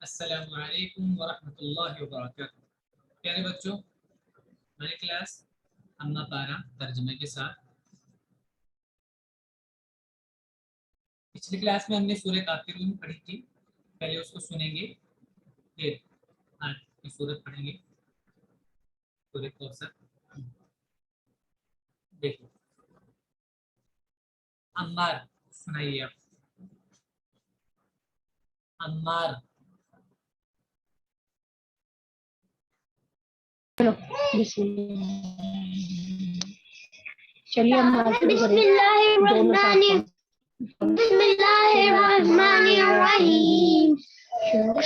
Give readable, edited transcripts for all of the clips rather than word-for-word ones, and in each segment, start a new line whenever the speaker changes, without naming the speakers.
السلام علیکم ورحمۃ اللہ وبرکاتہ. پیارے بچوں، ہماری کلاس اما پارا ترجمے کے ساتھ. پچھلی کلاس میں ہم نے سورہ کافرون پڑھی تھی. پہلے اس کو سنیں گے، پھر آج کی سورت پڑھیں گے، سورہ کوثر. دیکھو عمار، سنائیے آپ. عمار.
چلیے بسم اللہ الرحمن الرحیم.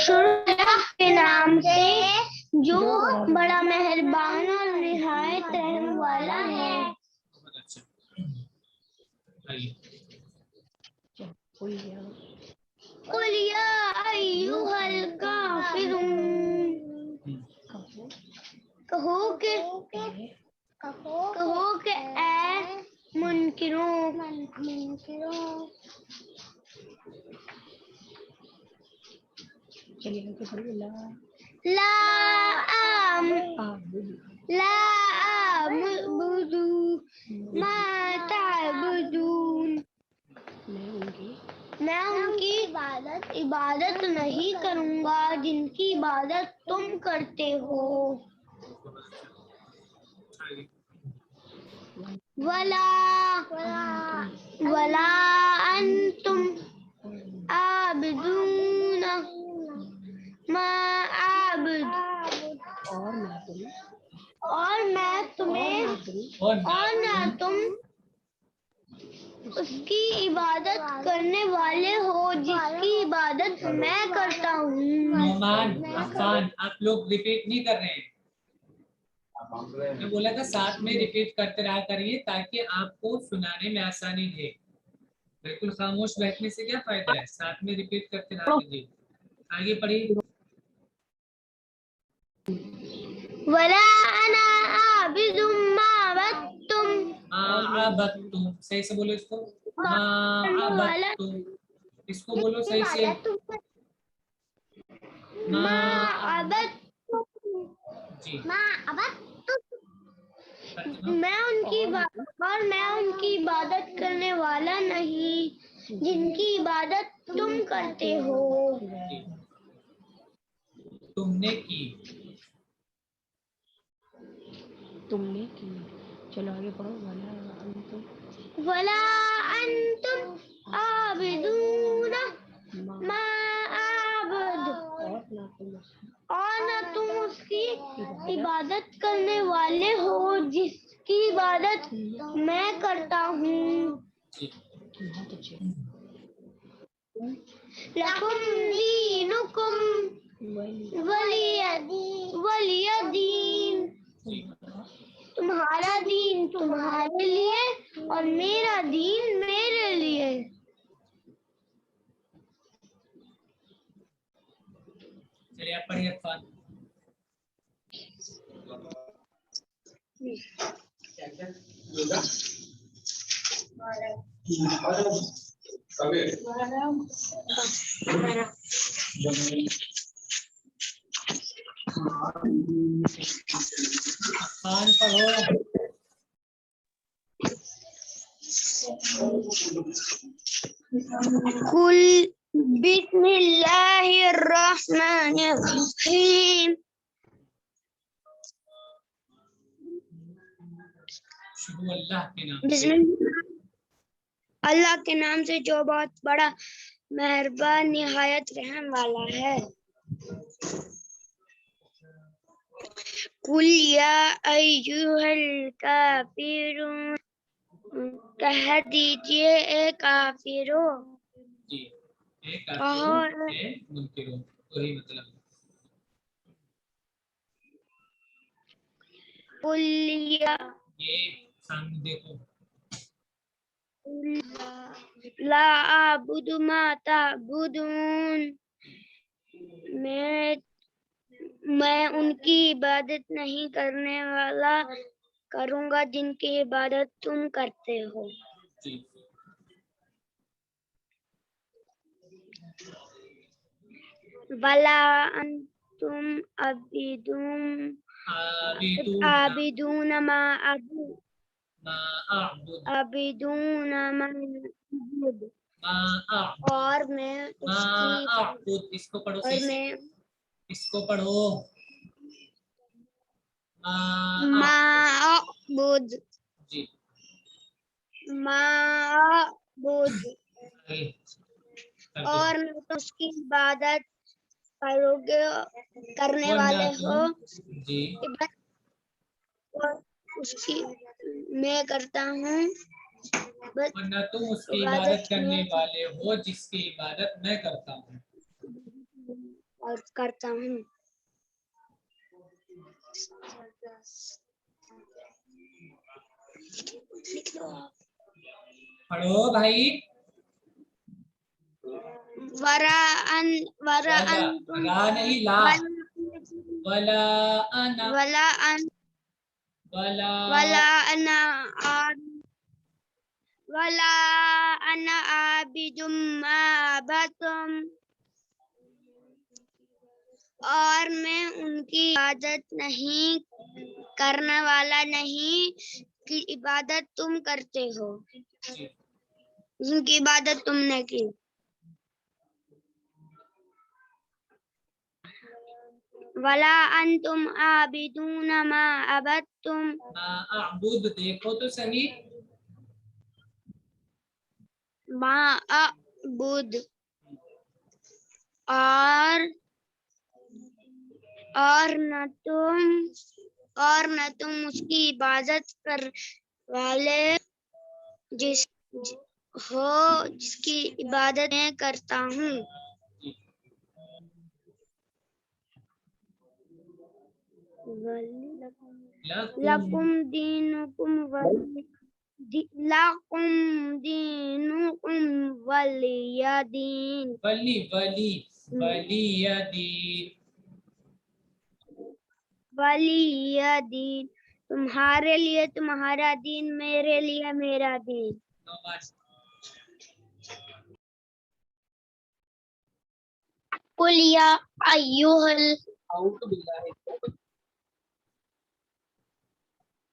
شروع اللہ کے نام سے جو بڑا مہربان اور نہایت رحم والا ہے.
بہت اچھا. آئیے.
قل یا ایھا الکافرون، کہو کہ اے منکروں. لا اعبد ما تعبدون، میں ان کی عبادت نہیں کروں گا جن کی عبادت تم کرتے ہو. ولا انتم عابدون ما اعبد، اور نہ تم اس کی عبادت کرنے والے ہو جس کی عبادت میں کرتا ہوں.
نعمان، عفان، آپ لوگ ریپیٹ نہیں کر رہے ہیں. میں بولا تھا ساتھ میں ریپیٹ کرتے رہا کریے تاکہ آپ کو سنانے میں آسانی رہے. بالکل خاموش بیٹھنے سے کیا فائدہ ہے، ساتھ میں ریپیٹ کرتے رہا کیجیے. آگے پڑھیے.
ولا انا عابد ما عبدتم،
عبدتم، صحیح سے بولو اس کو. ما عبدتم، اس کو بولو صحیح سے.
ما عبدتم،
جی
میں ان کی عبادت کرنے والا نہیں جن کی عبادت تم کرتے ہو.
جی. تم نے کی.
چلو آگے پڑھو.
ولا انتم عابدون ما اعبد، اور نہ تم اس کی عبادت کرنے والے ہو جس کی عبادت میں کرتا ہوں.
جی.
بہت اچھے.
لکم دینکم ولی دین،
جی.
تمہارا دین تمہارے لیے اور میرا دین میرے لیے.
چلیے آپ پڑھیے عفان. عفان پڑھو.
قل بسم اللہ الرحمن الرحیم.
شروع اللہ کے نام
بسم
سے.
اللہ کے نام سے جو بہت بڑا مہربان نہایت رحم والا ہے. قل یا ایھا الکافرون، کہہ دیجئے اے کافروں.
جی. اے کافروں، اے منکروں، وہی مطلب.
قل یا،
یہ سامنے دیکھو.
لا اعبد ما تعبدون، میں ان کی عبادت نہیں کرنے والا کروں گا جن کی عبادت تم کرتے ہو.
جی.
वला अंतुम अबिदुम
आबिदून
आबिदून मा
मा अअबुद
आबिदून मा अबुद।
मा अअबुद
और मैं
मा
उसकी
अअबुद। इसको पढ़ो
और
सही से,
मैं
इसको पढ़ो। मा
मा
अअबुद।
अबुद
जी
मा अबुद
आगे कर दो।
और मैं तो उसकी इबादत करोगे करने
वरना
वाले हो
तुम जी
और उसकी मैं करता हूँ बस
वरना तुम उसकी इबादत
इबादत
करने
में
वाले हो जिसकी इबादत मैं करता हूँ।
और करता हूँ।
पढ़ो भाई।
वरा
वला
तुम
रा नहीं ला। वला अना
वला
वला
अना वला अना आबिदुम मा अबदतुम और मैं उनकी इबादत नहीं करने वाला नहीं की इबादत तुम करते हो जिनकी इबादत तुमने की। वला अंतुम आबिदून मा अबदतुम
मा अअबुद। देखो तो सही।
मा अबुद और न तुम उसकी इबादत कर वाले जिसकी इबादत मैं करता हूँ। लकुम दीनुकुम वलिया दीन।
वली वली वलियदीन।
वलिया दीन तुम्हारे लिए तुम्हारा दीन, मेरे लिए मेरा दीन। कुल या अय्युहल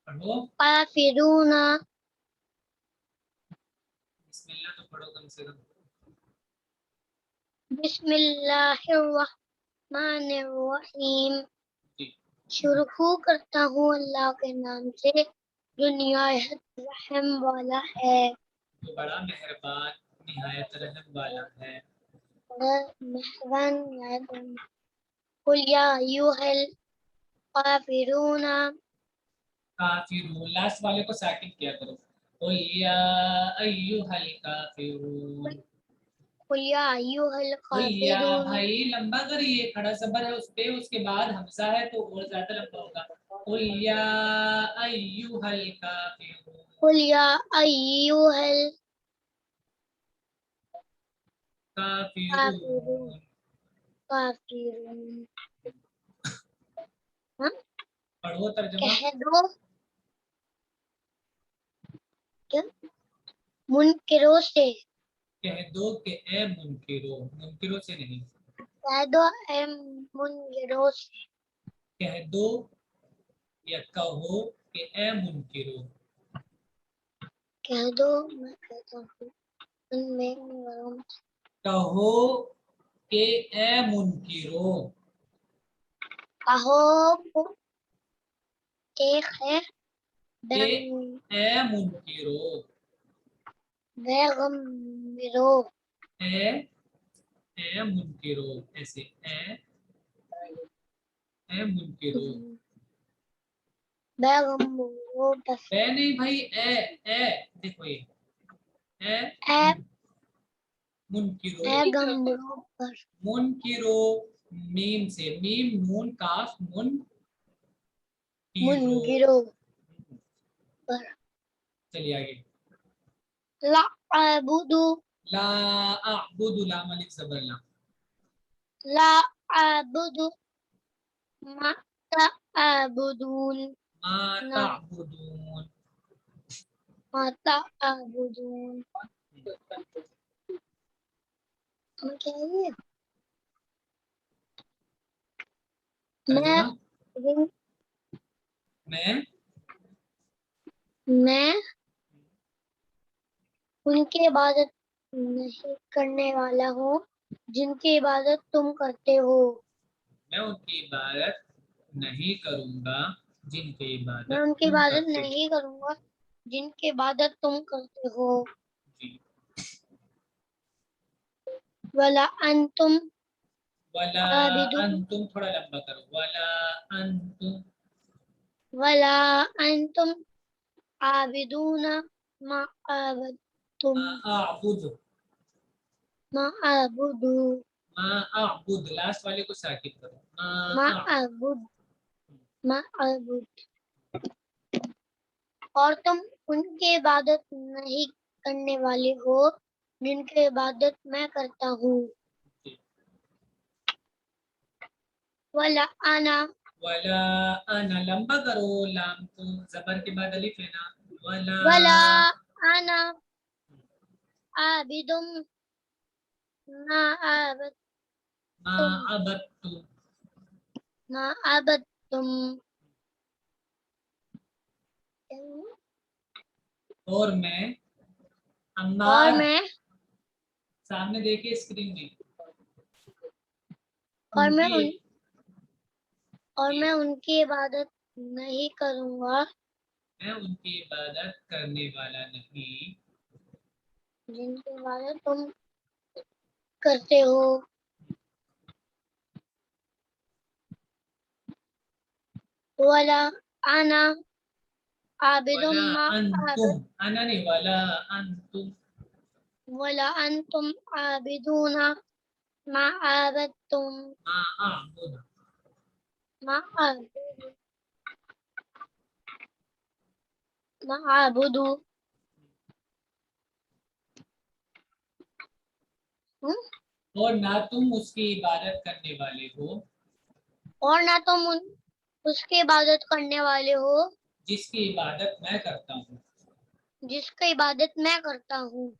पढ़ो।
काफिरूना
बिस्मिल्लाह तो पढ़ो कम से कम।
बिस्मिल्लाहिर्रहमानिर्रहीम।
जी
शुरू करता हूँ अल्लाह के नाम से जो निहायत रहम वाला है,
जो बड़ा मेहरबान निहायत रहम वाला है।
मेहरबान निहायत रहम। कुल या अय्युहल काफिरूना
काफिरून लास्ट वाले को सेकंड किया करो। कुल या अय्युहल काफिरून।
कुल या अय्युहल
कुल या
काफिरून
भाई लंबा करिए, खड़ा जबर है उस पे, उसके बाद हमजा है तो और ज्यादा लंबा होगा। कुल या अय्युहल काफिरून।
कुल या अय्युहल
काफिरून।
काफिरून। हाँ?
पढ़ो तर्जुमा।
कह दो क्या मुनकिरों से,
कह दो कि ए मुनकिरो, मुनकिरो से नहीं।
कह दो ए मुनकिरों से।
कह दो या कहो कि ए मुनकिरो।
कह दो मैं कहता हूँ उनमें वालों
कहो कि ए मुनकिरो।
कहो एक है
कि ए मुनकिरो।
बेगम्बिरो
ए मुनकिरो ऐसे ए मुनकिरो।
बेगम्बिरो बस
बे नहीं भाई, ए देखो ये ए
ए
मुनकिरो।
बेगम्बिरो पर
मुनकिरो मीम से, मीम नून काफ मुन
मुनकिरो पर
चलिए आगे।
ला अबुदु
ला अअबुदु लाम अलिफ ज़बर ला।
ला अबुदु मा तअबुदून
मा तअबुदून।
मा तअबुदून। क्या है ये? मैं मैं उनकी इबादत नहीं करने वाला हूँ जिनकी इबादत तुम करते हो।
मैं उनकी इबादत नहीं करूंगा जिनकी इबादत
मैं उनकी
तुम
इबादत
करते
नहीं करूंगा जिनकी इबादत तुम करते हो।
जी।
वला अंतुम
वला
आबिदुन
अंतुम, थोड़ा लंबा करो, वला अंतुम
वला अंतुम आबिदूना मा आबदतुम
आबुद,
मा आबुदु
आबुद, लास्ट वाले को साकित करो,
मा
आ
आबुद मा आबुद। और तुम उनकी इबादत नहीं करने वाले हो जिनकी इबादत मैं करता हूँ। वला आना
वला अना, लंबा करो लाम को, जबर के बाद अलिफ है ना,
वला
वला
आना आबिदुम मा आबदतुम
मा अबत्तु,
मा आबदतुम।
और मैं
और
अम्मार,
मैं
सामने देखिए स्क्रीन में,
और मैं
उनकी
उन और मैं उनकी इबादत नहीं करूँगा
मैं उनकी इबादत करने वाला नहीं
जिनकी इबादत तुम करते हो। वला आना आबिदुम
वला
मा आबद
अंतुम, अना नहीं, वला अंतुम
वला अंतुम आबिदूना मा आबदतुम
मा अअबुद,
मा आबुदु मा आबुदु।
और ना तुम उसकी इबादत करने वाले हो
और ना तुम उसकी इबादत करने वाले हो
जिसकी इबादत मैं करता हूँ।
जिसकी इबादत मैं करता हूँ।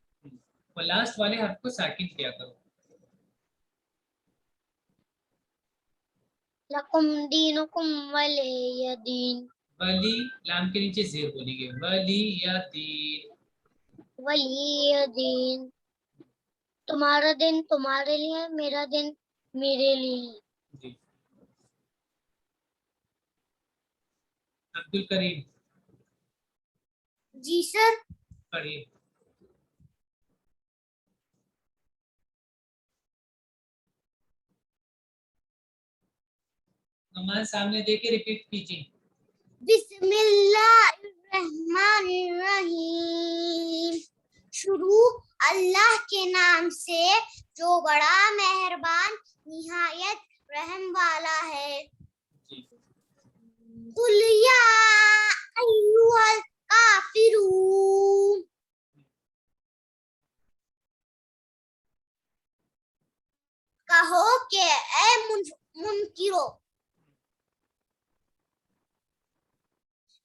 और लास्ट वाले हर्फ को साकिन किया करो।
लकुम दीनुकुम वलिय दीन
वली, लाम के नीचे जेर बोलेंगे, वली या दीन,
वलिय दीन। तुम्हारा दिन तुम्हारे लिए मेरा दिन मेरे लिए।
जी। अब्दुल करीम
जी सर।
पढ़िए। नमाज सामने देके रिपीट कीजिए।
बिस्मिल्लाहिर्रहमानिर्रहीम। शुरू अल्लाह के नाम से जो बड़ा मेहरबान निहायत रहम वाला है। कुल या अय्युहल काफिरून। कहो कि ऐ मुनकिरो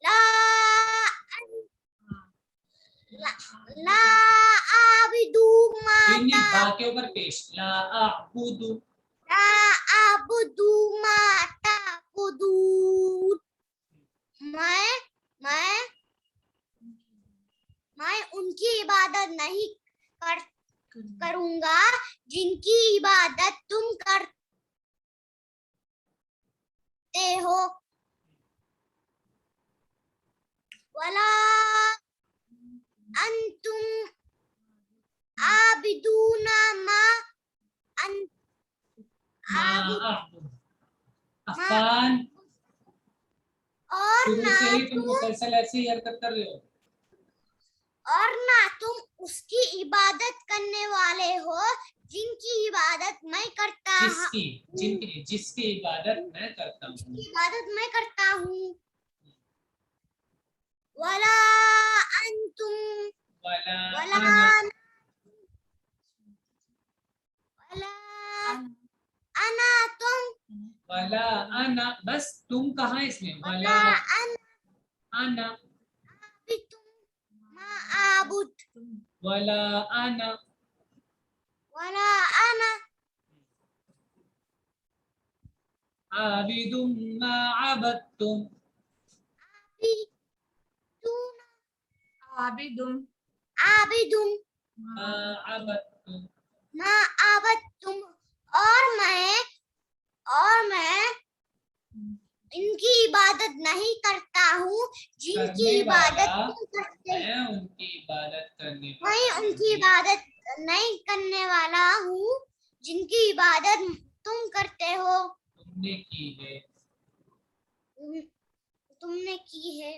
ला आबिदू मा
बा के ऊपर पेश, ला अअबुदु,
ला आबुदू मा ताबुदून। मैं उनकी इबादत नहीं करूंगा जिनकी इबादत तुम करते हो। वला अंतुम आबिदूना मा
अअबुदु। अफान,
और
शुरू
ना
से ही तुम मुसलसल ऐसे ही हरकत कर रहे हो।
और ना तुम उसकी इबादत करने वाले हो जिनकी इबादत मैं करता
जिसकी इबादत मैं करता हूँ।
वला अंतुम
वला
वला अना तुम
वला अना, बस तुम कहाँ इसमें, वला अना
मा आबुद
वला अना
वला अना
आबिदुम मा अबदतुम
आबिदुम
आबिदुम
मा अबदतुम
मा आबदतुम, और मैं इनकी इबादत नहीं करता हूँ जिनकी
करने
इबादत
वाला
तुम करते हो।
मैं उनकी इबादत करने
मैं
वाला
उनकी इबादत नहीं करने वाला हूँ जिनकी इबादत तुम करते हो,
तुमने की है।
तुमने की है।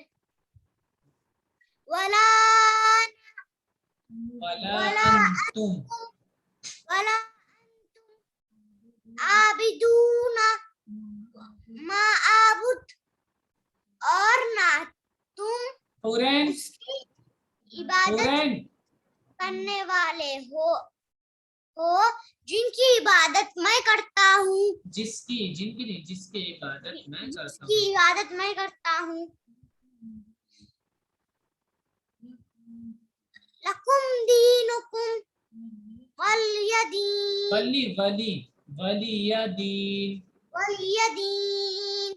वला
वला
वला
अंतुम
वला आबिदूना मा आबुद, और ना तुम
हुरैन
उसकी इबादत
हुरैन
करने वाले हो जिनकी इबादत मैं करता हूँ,
जिसकी जिनकी नहीं जिसकी इबादत मैं करता
जिसकी
हूँ।
इबादत मैं करता हूँ। लकुम दीनुकुम वलियदीन
वली वली वलियदीन
वलियदीन,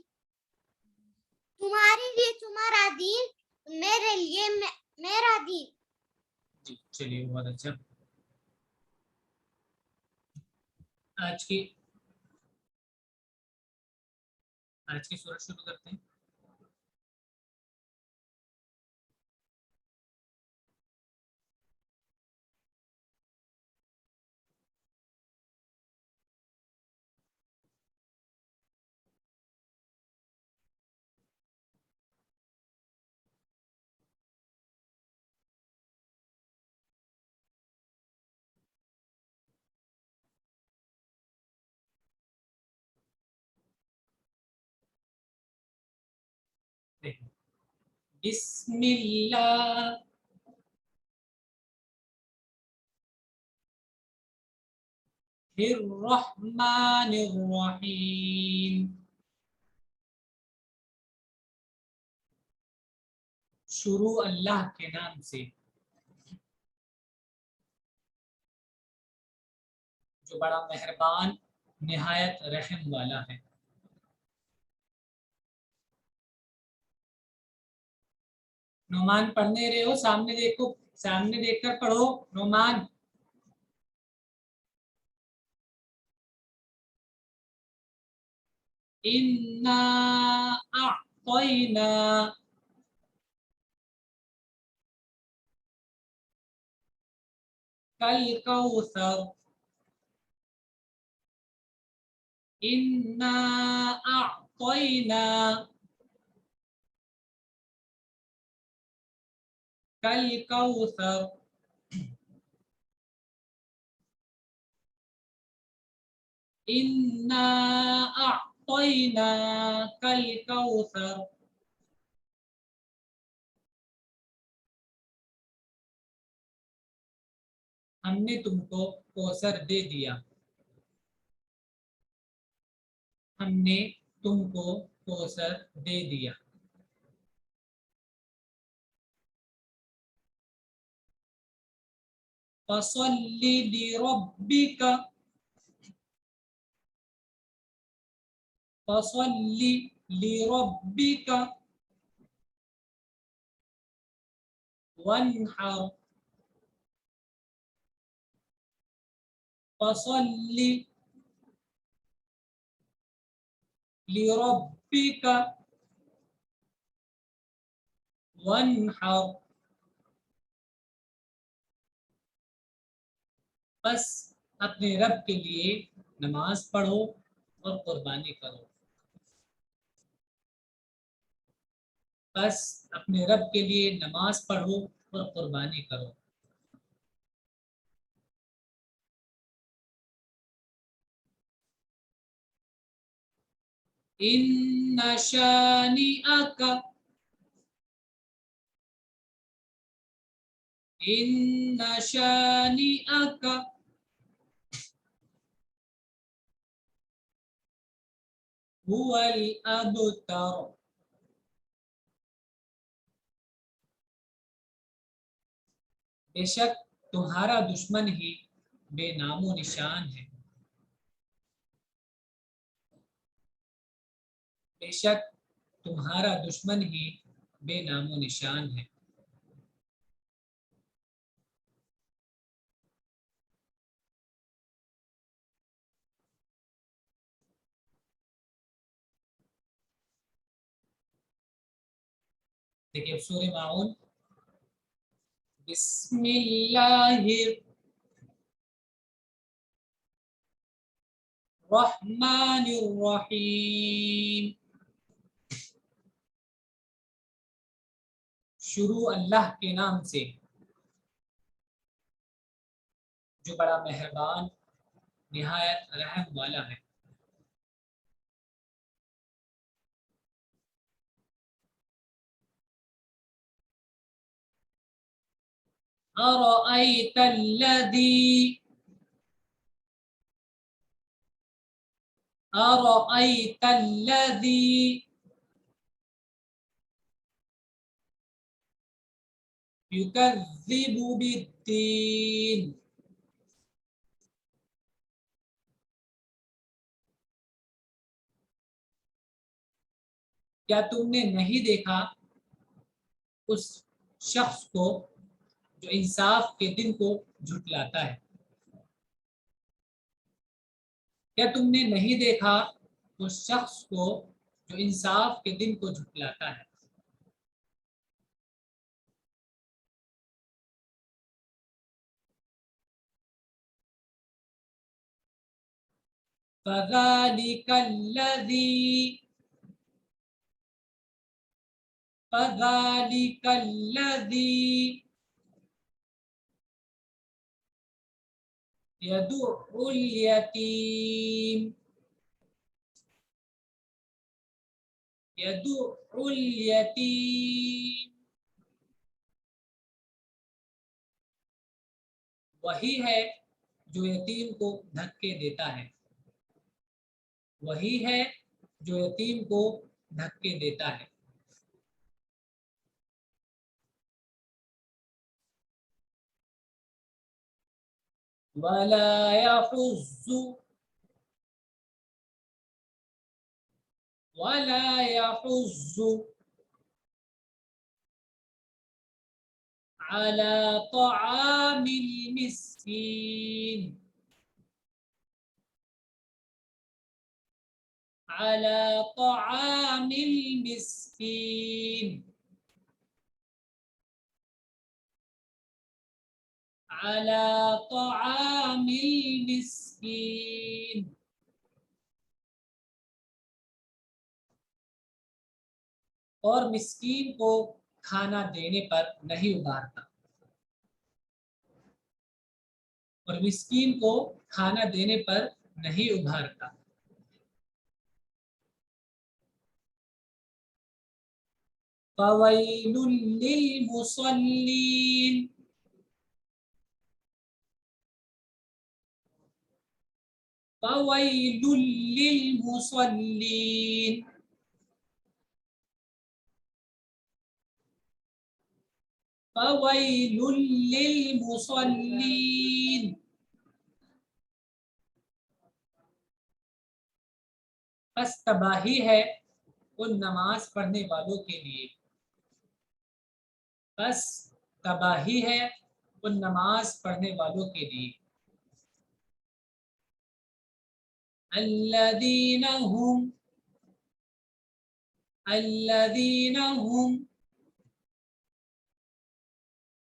तुम्हारे लिए तुम्हारा दीन, मेरे लिए मेरा दीन।
जी चलिए बहुत अच्छा। आज की सूरत शुरू करते हैं। देखो, बिस्मिल्लाह रहमानिर्रहीम। शुरू अल्लाह के नाम से जो बड़ा मेहरबान निहायत रहम वाला है। नोमान पढ़ने रहे हो, सामने देखो, सामने देखकर पढ़ो नोमान। इन्ना अअतैना कल कौसर। इन्ना अअतैना कल कौसर। इन्ना अअतैना कल कौसर। हमने तुमको कौसर दे दिया। हमने तुमको कौसर दे दिया। फसल्लि लिरब्बिका फसल्लि लिरब्बिका वन्हर। फसल्लि लिरब्बिका वन्हर। बस अपने रब के लिए नमाज पढ़ो और कुर्बानी करो। बस अपने रब के लिए नमाज पढ़ो और कुर्बानी करो। इन्ना शानिअका इन्ना शानिअका हुवल अबतर। बेशक तुम्हारा दुश्मन ही बेनामो निशान है। بے شک تمہارا دشمن ہی بے نام و نشان ہے. دیکھیے سورہ ماعون. بسم اللہ الرحمن الرحیم. شروع اللہ کے نام سے جو بڑا مہربان نہایت رحم والا ہے. أرأيت الذي يكذب بالدين. کیا تم نے نہیں دیکھا اس شخص کو جو انصاف کے دن کو جھٹلاتا ہے. کیا تم نے نہیں دیکھا اس شخص کو جو انصاف کے دن کو جھٹلاتا ہے. فذلك الذي يدع اليتيم. وہی ہے جو یتیم کو دھکے دیتا ہے. وہی ہے جو یتیم کو دھکے دیتا ہے. ولا يحض على طعام المسكين. على طعام المسكين. على طعام المسكين. اور مسکین کو کھانا دینے پر نہیں ابھارتا. اور مسکین کو کھانا دینے پر نہیں ابھارتا. فویل للمصلین. فویل للمصلین. فویل للمصلین. پس تباہی ہے ان نماز پڑھنے والوں کے لیے. پس تباہی ہے ان نماز پڑھنے والوں کے لیے. الذین هم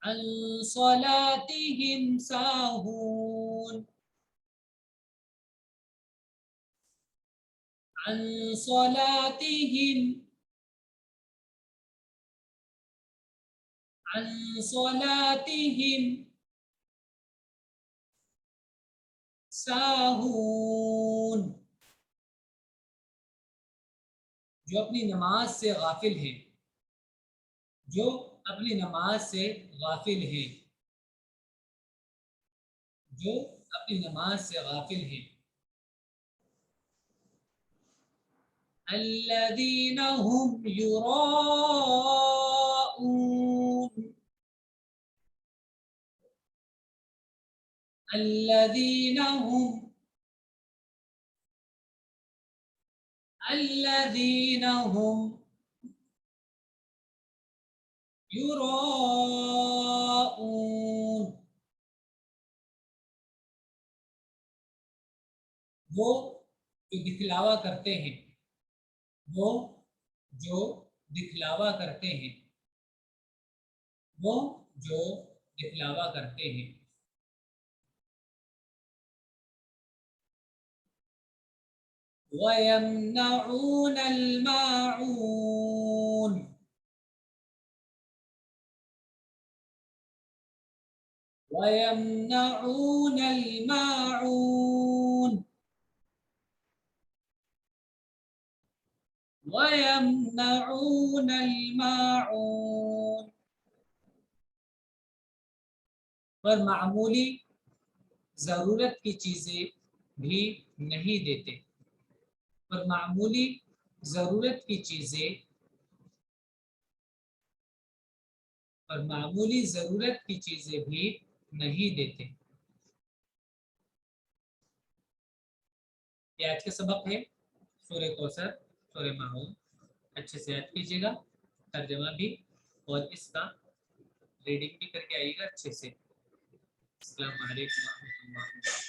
عن صلاتهم ساہون. عن صلاتهم ساہون. جو اپنی نماز سے غافل ہیں. جو اپنی نماز سے غافل ہیں. جو اپنی نماز سے غافل ہیں. الذین هم یراؤون. الذین هم الذین هم یراؤون، وہ جو دکھلاوا کرتے ہیں، وہ جو دکھلاوا کرتے ہیں، وہ جو دکھلاوا کرتے ہیں. وَيَمْنَعُونَ الْمَاعُونَ، وَيَمْنَعُونَ الْمَاعُونَ، وَيَمْنَعُونَ الْمَاعُونَ. پر معمولی ضرورت کی چیزیں بھی نہیں دیتے، پر معمولی ضرورت کی چیزیں، پر معمولی ضرورت کی چیزیں بھی نہیں دیتے. یہ آج کا سبق ہے، سورہ کوثر، سورہ ماعون. اچھے سے یاد کیجیے گا، ترجمہ بھی اور اس کا ریڈنگ بھی کر کے آئیے گا اچھے سے. السلام علیکم و رحمۃ اللہ.